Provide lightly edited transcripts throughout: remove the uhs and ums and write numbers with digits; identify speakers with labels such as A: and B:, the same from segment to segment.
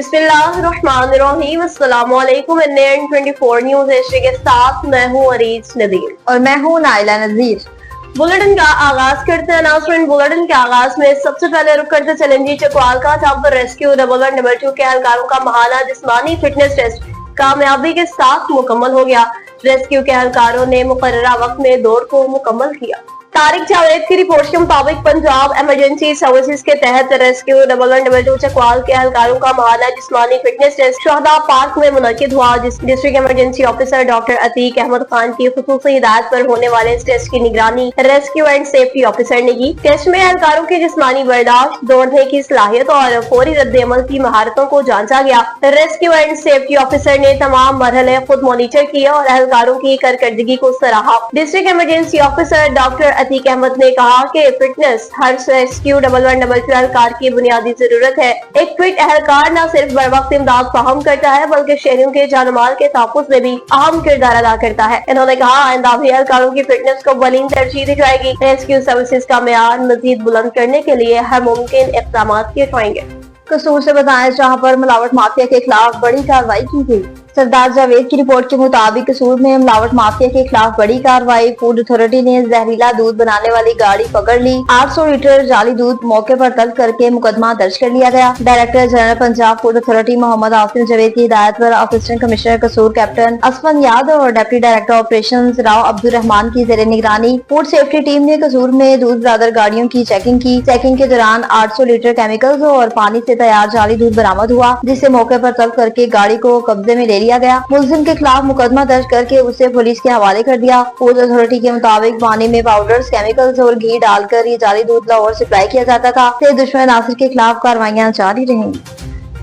A: बिस्मिल्लाहिर्रहमानिर्रहीम, अस्सलामुअलैकुम। NN24 news Asia के साथ मैं हूँ अरीज नदीर
B: और मैं हूँ नाइला नजीर।
A: बुलेटिन का आगाज करते हैं। अनाउंसमेंट बुलेटिन के आगाज में सबसे पहले रुक करते चलेंगे चकवाल का, जहां पर रेस्क्यू 112 के एहलकारों का महाना जिस्मानी फिटनेस टेस्ट कामयाबी के साथ मुकम्मल हो गया। रेस्क्यू के एहलकारों ने मुकर्ररा वक्त में दौड़ को मुकम्मल किया। तारिक जावेद की रिपोर्ट के मुताबिक पंजाब इमरजेंसी सर्विसेज के तहत रेस्क्यू 112 चकवाल के एहलकारों का महाना जिस्मानी फिटनेस टेस्ट शहदा पार्क में मुनक्किद हुआ। District emergency officer doctor Atiq Ahmad Khan की खुसूसी हिदायत पर होने वाले इस टेस्ट की निगरानी रेस्क्यू एंड सेफ्टी ऑफिसर ने की। टेस्ट में एहलकारों की जिस्मानी बर्दाश्त, दौड़ने की सलाहियत और फौरी रद्द-ए-अमल की महारतों को जांचा गया। रेस्क्यू एंड सेफ्टी ऑफिसर ने तमाम मरहले खुद मॉनिटर किए और एहलकारों की कारकर्दगी को सराहा। District emergency officer doctor Atiq Ahmad ने कहा कि फिटनेस हर रेस्क्यू 112 एहलकार की बुनियादी जरूरत है। एक फिट एहलकार न सिर्फ बर वक्त इमदाद फराहम करता है बल्कि शहरियों के जानमाल के तहफ्फुज़ में भी अहम किरदार अदा करता है। इन्होंने कहा आइंदा भी एहलकारों की फिटनेस को बलीन तरजीह दी जाएगी। रेस्क्यू सर्विसेज का मेयार मजीद बुलंद करने के लिए हर मुमकिन इक़दाम किए जाएंगे।
B: कसूर से बताएं, जहां पर मिलावट माफिया के खिलाफ बड़ी कार्रवाई की गई। सरदार जावेद की रिपोर्ट के मुताबिक कसूर में मिलावट माफिया के खिलाफ बड़ी कार्रवाई। फूड अथॉरिटी ने जहरीला दूध बनाने वाली गाड़ी पकड़ ली। 800 लीटर जाली दूध मौके पर तलब करके मुकदमा दर्ज कर लिया गया। Director general Punjab food authority Mohammad Asim Javed की हिदायत पर assistant commissioner Kasur captain Asfan Yadav और deputy director operation Rao Abdul Rahman की जेर निगरानी फूड सेफ्टी टीम ने कसूर में दूध बरादर गाड़ियों की चेकिंग की। चेकिंग के दौरान 800 लीटर केमिकल्स और पानी से तैयार जाली दूध बरामद हुआ, जिसे मौके पर तलब करके गाड़ी को कब्जे में ले लिया गया। मुलजिम के खिलाफ मुकदमा दर्ज करके उसे पुलिस के हवाले कर दिया। फूड अथॉरिटी के मुताबिक पानी में पाउडर्स, केमिकल्स और घी डालकर ये जाली दूध लाहौर सप्लाई किया जाता था। दुश्मन नासिर के खिलाफ कार्रवाइयाँ जारी रहेंगी।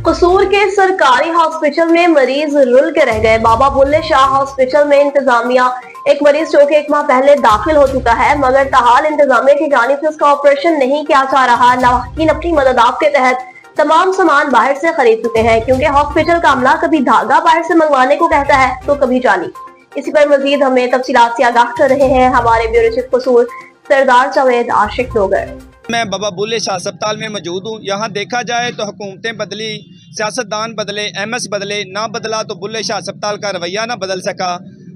A: कसूर के सरकारी हॉस्पिटल में मरीज रुल के रह गए। बाबा बुल्ले शाह हॉस्पिटल में इंतजामिया एक मरीज जो कि 1 माह पहले दाखिल हो चुका है, मगर ताहाल इंतजामिया की जानिब से उसका ऑपरेशन नहीं किया जा रहा। नवाहिन अपनी मदद आपके तहत तमाम सामान बाहर से खरीद चुके हैं, क्योंकि हॉस्पिटल का अमला कभी धागा बाहर से मंगवाने को कहता है तो कभी जाली। इसी पर मजीद हमें तफसीलात से आगाह कर रहे हैं हमारे ब्यूरो चीफ कसूर सरदार जावेद आशिक लोगर।
C: मैं बाबा बुल्ले शाह अस्पताल में मौजूद हूँ। यहाँ देखा जाए तो हुकूमतें बदली, सियासतदान बदले, MS बदले, ना बदला तो बुल्ले शाह अस्पताल का रवैया ना बदल सका।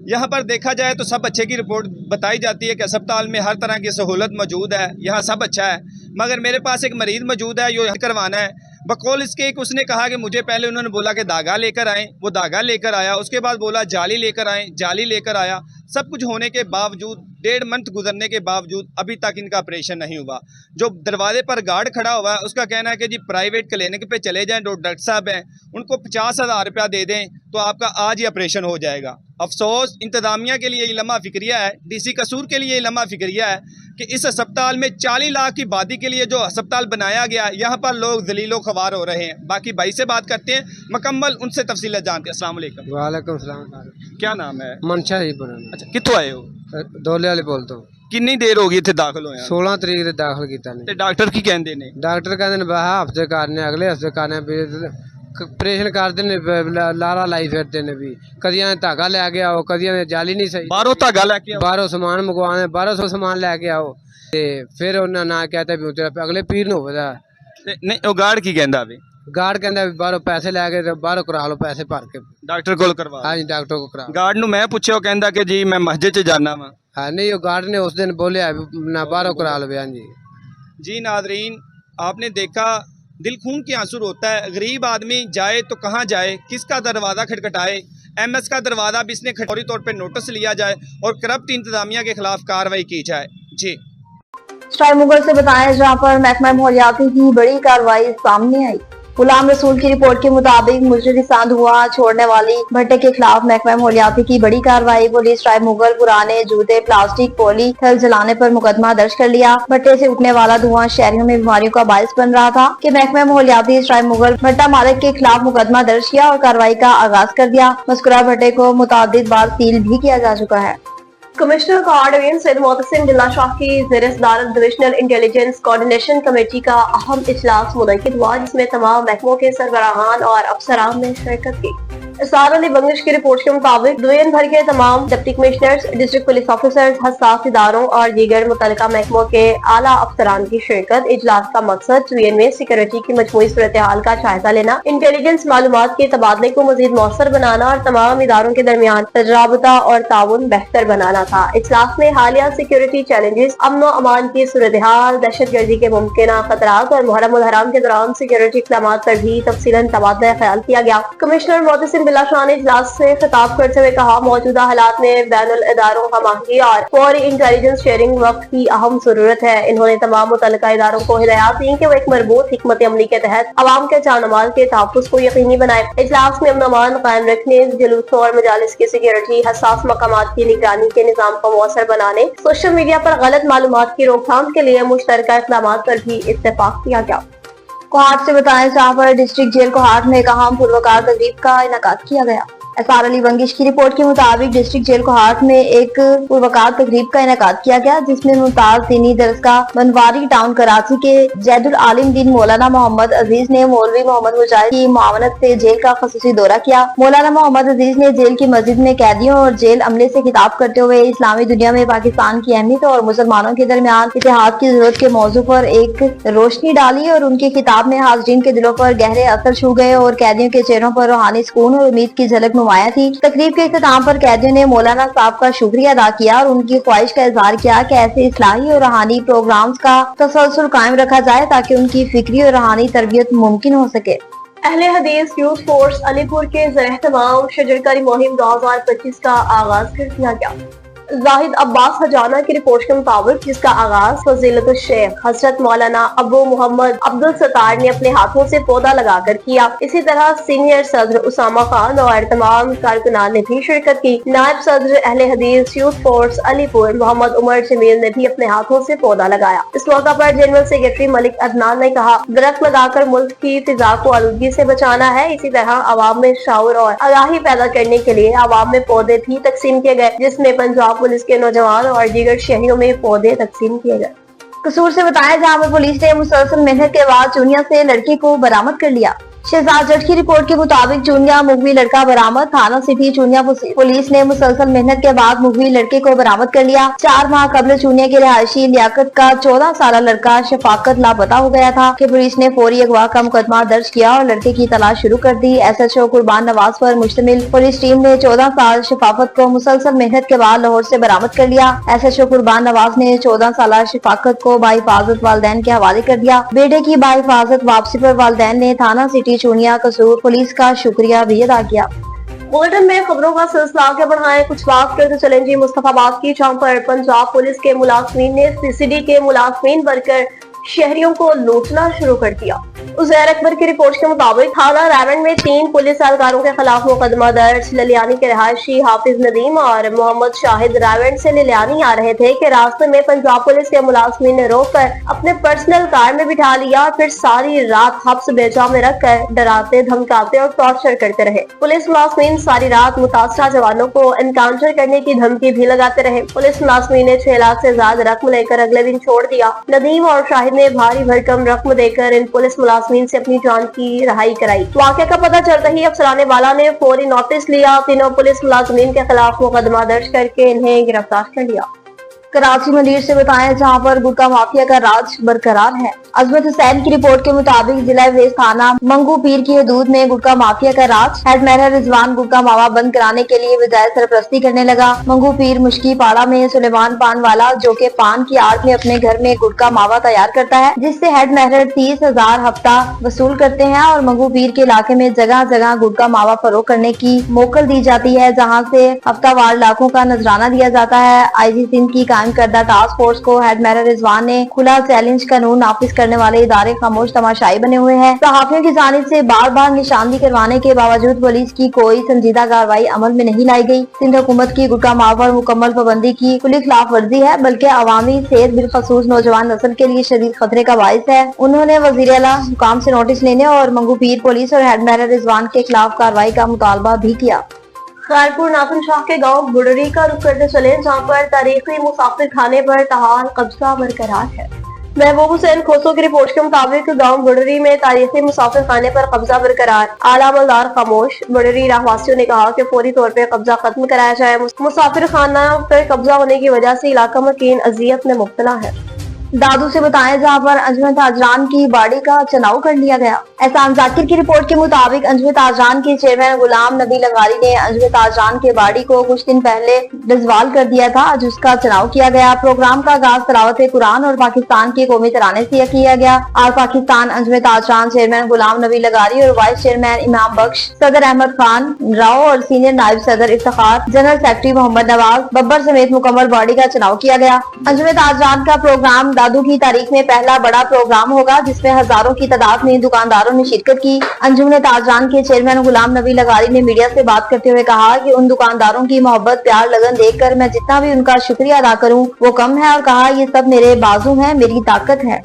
C: यहाँ पर देखा जाए तो सब अच्छे की रिपोर्ट बताई जाती है कि अस्पताल में हर तरह की सहूलत मौजूद है, यहाँ सब अच्छा है, मगर मेरे पास एक मरीज़ मौजूद है जो करवाना है। बकौल इसके एक उसने कहा कि मुझे पहले उन्होंने बोला कि धागा लेकर आएँ, वो धागा लेकर आया, उसके बाद बोला जाली लेकर आएँ, जाली लेकर आया। सब कुछ होने के बावजूद 1.5 मंथ गुजरने के बावजूद अभी तक इनका ऑपरेशन नहीं हुआ। जो दरवाजे पर गार्ड खड़ा हुआ है उसका कहना है कि जी प्राइवेट क्लिनिक पे चले जाएं, जो डॉक्टर साहब हैं उनको 50,000 रुपया दे दें तो आपका आज ही ऑपरेशन हो जाएगा। अफसोस इंतजामिया के लिए ये लम्हा फिक्रिया है, DC कसूर के लिए ये लम्हा फिक्रिया है कि इस अस्पताल में 40 लाख की आबादी के लिए जो अस्पताल बनाया गया, यहाँ पर लोग जलीलो ख्वार हो रहे हैं। बाकी भाई से बात करते हैं, मुकम्मल उनसे तफसील जानते हैं। अस्सलाम वालेकुम।
D: वालेकुम सलाम।
C: क्या नाम है?
D: मनशा जी बोल।
C: अच्छा, कितों आए हो?
D: दोले वाले बोल तो।
C: किन्नी देर हो गई थे दाखिल होया?
D: 16 तरीक से दाखिल किया ने।
C: ते डॉक्टर की कहंदे ने?
D: डॉक्टर कहते ने हफ्ते करने, अगले हफ्ते करने, ऑपरेशन करते ने, लारा लाई फिरते ने भी। कदियां धागा लैके आओ, कदियां जाली नहीं सही,
C: बाहरों धागा लैके आओ,
D: बाहरों सामान मंगवाने, 1200 सामान लैके आओ ते फिर उन्हें ना कहता भी तेरा अगले पीर न होवे दा।
C: नहीं ओ गार्ड की कहंदा वे?
D: गार्ड कहंदा भी बाहरों पैसे लैके ते बाहरों करा लो, पैसे भर के
C: डॉक्टर कोल करवा।
D: हाँ जी, डॉक्टर को करा।
C: गार्ड नु मैं पूछे, ओ कहंदा कि जी मैं मस्जिद च जाना वा।
D: हाँ नहीं, वो गार्ड ने उस दिन बोले ना बाहरों करा लो। हाँ जी।
C: जी नादरीन, आपने देखा दिल खून की आंसू होता है। गरीब आदमी जाए तो कहाँ जाए, किसका दरवाज़ा खटखटाए? MS का दरवाज़ा भी इसने फौरी तौर पर नोटिस लिया जाए और करप्ट इंतजामिया के खिलाफ कार्रवाई की जाए। जी
B: स्टार मुगल से बताएं, जहां पर महकमा माहौलियाती की बड़ी कार्रवाई सामने आई। गुलाम रसूल की रिपोर्ट के मुताबिक मुजरिम धुआं छोड़ने वाली भट्टे के खिलाफ महकमा माहौलियाती की बड़ी कार्रवाई। पुलिस ट्राइब मुगल पुराने जूते, प्लास्टिक, पॉलीथीन जलाने पर मुकदमा दर्ज कर लिया। भट्टे से उठने वाला धुआं शहरियों में बीमारियों का बायस बन रहा था कि महकमा माहौलियाती ट्राइब मुगल भट्टा मालिक के खिलाफ मुकदमा दर्ज किया और कार्रवाई का आगाज कर दिया। मज़कूरा भट्टे को मुतअद्दिद बार सील भी किया जा चुका है।
A: कमिश्नर कोऑर्डिनेटर सैयद मोहतसिन बिल्ला शाह की ज़ेर सदारत डिविजनल इंटेलिजेंस कोऑर्डिनेशन कमेटी का अहम इजलास मुनक्किद हुआ, जिसमें तमाम महकमों के सरबराहान और अफसरान ने शिरकत की। इसार अली बंगिश की रिपोर्ट के मुताबिक दुनिया भर के तमाम deputy commissioners, district police officers, हसास इदारों और दीगर मुतल्लिका महकमों के आला अफसरान की शिरकत। इजलास का मकसद यूएन में सिक्योरिटी की मजमूई सूरत हाल का जायजा लेना, इंटेलिजेंस मालूमात के तबादले को मजीद मौसर बनाना और तमाम इदारों के दरमियान राबता और ताउन बेहतर बनाना था। इजलास में हालिया सिक्योरिटी चैलेंजेस, अमन व अमान की सूरत हाल, दहशत गर्दी के मुमकिन खतरात और मुहर्रम उल हराम के दौरान सिक्योरिटी इक़दामात पर भी तफसीलन तबादला ख्याल किया गया। कमिश्नर मोहतसिम बिल्ला शाह ने इजलास से खिताब करते हुए कहा, मौजूदा हालात में बैनुल इदारों हमाही और फौरी इंटेलिजेंस शेयरिंग वक्त की अहम जरूरत है। इन्होंने तमाम मुतल्लिका इदारों को हिदायत दी कि वो एक मजबूत हिकमत अमली के तहत अवाम के जानमाल के तहफ़्फ़ुज़ को यकीनी बनाए। इजलास में अमन अमान कायम रखने, जुलूसों और मजालिस की सिक्योरिटी, हसास मकामात की निगरानी के निज़ाम को मौसर बनाने, सोशल मीडिया पर गलत मालूमात की रोकथाम के लिए मुश्तरका इक़दामात पर भी इत्तेफाक किया गया।
B: कोहाट से बताएं, जहां पर डिस्ट्रिक्ट जेल कोहाट में एक अहम पुरवकार तकरीब का इनेकाद किया गया। एसआर अली बंगिश की रिपोर्ट के मुताबिक डिस्ट्रिक्ट जेल कोहाट में एक पुरवकार तकरीब का इनेकाद किया गया, जिसमें मुमताज दीनी दरसगाह बनवारी टाउन कराची के जैदुल आलिम दीन मौलाना मोहम्मद अजीज ने मौलवी मोहम्मद मुजाहिद की मुआवनत से जेल का खसूसी दौरा किया। मौलाना मोहम्मद अजीज ने जेल की मस्जिद में कैदियों और जेल अमले से खिताब करते हुए इस्लामी दुनिया में पाकिस्तान की अहमियत और मुसलमानों के दरमियान इत्तेहाद की जरूरत के मौजू पर एक रोशनी डाली और उनके खिताब में हाज़रीन के दिलों पर गहरे असर छू गए और कैदियों के चेहरों पर रूहानी सुकून और उम्मीद की झलक नुमाया थी। तकरीब के इख्तिताम पर कैदियों ने मौलाना साहब का शुक्रिया अदा किया और उनकी ख्वाहिश का इजहार किया कि ऐसे इस्लाही और रूहानी प्रोग्राम्स का तसलसल कायम रखा जाए ताकि उनकी फिक्री और रूहानी तरबियत मुमकिन हो सके।
A: अहले हदीस यूथ फोर्स अलीपुर के ज़र-ए-एहतमाम शजरकारी मुहिम 2025 का आगाज कर दिया गया। जाहिद अब्बास हजाना की रिपोर्ट के मुताबिक, जिसका आगाज फजीलतुल शेख हजरत मौलाना अबू मोहम्मद अब्दुल सत्तार ने अपने हाथों से पौधा लगाकर किया। इसी तरह सीनियर सदर उसामा खान और तमाम कारकुनान ने भी शिरकत की। नायब सदर अहले हदीस यूथ फोर्स अलीपुर मोहम्मद उमर जमील ने भी अपने हाथों से पौधा लगाया। इस मौका पर जनरल सेक्रेटरी मलिक अदनान ने कहा, दरख्त लगाकर मुल्क की फिजा को आलूदगी से बचाना है। इसी तरह आवाम में शऊर और आगाही पैदा करने के लिए आवाम में पौधे भी तकसीम किए गए, जिसमें पंजाब पुलिस के नौजवान और दीगर शहरों में पौधे तकसीम किए गए।
B: कसूर से बताया, जहां पर पुलिस ने मुसलसल मेहनत के बाद चूनिया से लड़के को बरामद कर लिया। शहजाद जट की रिपोर्ट के मुताबिक चूनिया मुगवी लड़का बरामद। थाना सिटी चूनिया पुलिस ने मुसलसल मेहनत के बाद मुगवी लड़के को बरामद कर लिया। 4 माह कबल चूनिया के रिहायशी लियाकत का 14 साल लड़का शफाकत लापता हो गया था कि पुलिस ने फौरी अगवा का मुकदमा दर्ज किया और लड़के की तलाश शुरू कर दी। SHO कुर्बान नवाज पर मुश्तमिल पुलिस टीम ने 14 साल शफाकत को मुसलसल मेहनत के बाद लाहौर से बरामद कर लिया। SHO कुर्बान नवाज ने 14 साल शफाकत को बाहिफाजत वालिदैन के हवाले कर दिया। बेटे की बाहिफाजत वापसी पर वालिदैन ने थाना सिटी चूनिया कसूर पुलिस का शुक्रिया भी अदा किया।
A: बुलेटिन में खबरों का सिलसिला आगे बढ़ाएं। कुछ बात करते चलें जी मुस्तफाबाद की, जहां पर पंजाब पुलिस के मुलाजमीन ने CCD के मुलाजमीन बनकर शहरियों को लूटना शुरू कर दिया। उज़ैर अकबर की रिपोर्ट के मुताबिक थाना रावण में 3 पुलिस एहलकारों के खिलाफ मुकदमा दर्ज। ललियानी के रहायशी हाफिज नदीम और मोहम्मद शाहिद रावण से ललियानी आ रहे थे कि रास्ते में पंजाब पुलिस के मुलाजमीन ने रोककर अपने पर्सनल कार में बिठा लिया, फिर सारी रात हब्स बेजा में रखकर डराते धमकाते और टॉर्चर करते रहे। पुलिस मुलाजमीन सारी रात मुतासरा जवानों को एनकाउंटर करने की धमकी भी लगाते रहे। पुलिस मुलाजमीन ने 6 लाख से ज्यादा रकम लेकर अगले दिन छोड़ दिया। नदीम और शाहिद ने भारी भरकम रकम देकर इन पुलिस मुलाजमीन से अपनी जान की रहाई कराई। वाक़या का पता चलते ही अफसराने वाला ने फौरी नोटिस लिया। तीनों पुलिस मुलाजमीन के खिलाफ मुकदमा दर्ज करके इन्हें गिरफ्तार कर लिया। कराची मंदिर से बताएं, जहां पर गुटखा माफिया का राज बरकरार है। अजमत हुसैन की रिपोर्ट के मुताबिक जिला वेस्ट थाना मंगू पीर की हदूद में गुटखा माफिया का राज। हेड महर रिजवान गुटखा मावा बंद कराने के लिए बजाय सरपरस्ती करने लगा। मंगू पीर मुश्की पाड़ा में सुलेमान पान वाला, जो के पान की आड़ में अपने घर में गुटखा मावा तैयार करता है, जिससे हेड महर 30,000 हफ्ता वसूल करते हैं और मंगू पीर के इलाके में जगह जगह गुटखा मावा फरोख्त करने की मोकल दी जाती है, जहाँ से हफ्तावार लाखों का नजराना दिया जाता है। IG सिंध की कायम करदा टास्क फोर्स को हेड महर रिजवान ने खुला चैलेंज कानून नाफिज करने वाले इदारे खामोश तमाशाई बने हुए हैं। सहाफियों की जानिब से बार बार निशानदी करवाने के बावजूद पुलिस की कोई संजीदा कार्रवाई अमल में नहीं लाई गई। सिंध हुकूमत की गुटखा मावा पर मुकम्मल पाबंदी की खुली खिलाफ वर्जी है, बल्कि अवामी सेहत बिलखसूस नौजवान नस्ल के लिए शदीद खतरे का बाइस है। उन्होंने वजीर आला हुकाम से नोटिस लेने और मंगू पीर पुलिस और हेड महर रिजवान के खिलाफ कार्रवाई का मुतालबा भी किया। खैरपुर नाथन शाह के गांव बुडरी का रुख करते चले, जहां पर तारीखी मुसाफिर खाने पर तहाल कब्जा बरकरार है। महबूब हुसैन खोसो की रिपोर्ट के मुताबिक गांव बुडरी में तारीखी मुसाफिर खाने पर कब्जा बरकरार, आला मलदार खामोश। बुडरी रहवासियों ने कहा कि फौरी तौर पर कब्जा खत्म कराया जाए। मुसाफिर खाना पर कब्जा होने की वजह से इलाका मकीन अजियत में मुब्तला है।
B: दादू से बताएं जहां पर अंजुमन ताजरान की बाड़ी का चुनाव कर लिया गया। एहसान जाकिर की रिपोर्ट के मुताबिक अंजुमन ताजरान के चेयरमैन गुलाम नबी लगारी ने अंजुमन ताजरान के बाड़ी को कुछ दिन पहले डिसवाल कर दिया था। आज उसका चुनाव किया गया। प्रोग्राम का आगाज तिलावत कुरान और पाकिस्तान के कौमी तराने से किया गया। और पाकिस्तान अंजुमन ताजरान चेयरमैन गुलाम नबी लगारी और वाइस चेयरमैन इमाम बख्श, सदर अहमद खान राव और सीनियर नायब सदर इफ्तिखार, जनरल सेक्रेटरी मोहम्मद नवाज बब्बर समेत मुकम्मल बॉडी का चुनाव किया गया। अंजुमन ताजरान का प्रोग्राम दादू की तारीख में पहला बड़ा प्रोग्राम होगा जिसमें हजारों की तादाद में दुकानदारों ने शिरकत की। अंजुमन ताजरान के चेयरमैन गुलाम नबी लगारी ने मीडिया से बात करते हुए कहा कि उन दुकानदारों की मोहब्बत प्यार लगन देखकर मैं जितना भी उनका शुक्रिया अदा करूं वो कम है और कहा ये सब मेरे बाजू हैं, मेरी ताकत है।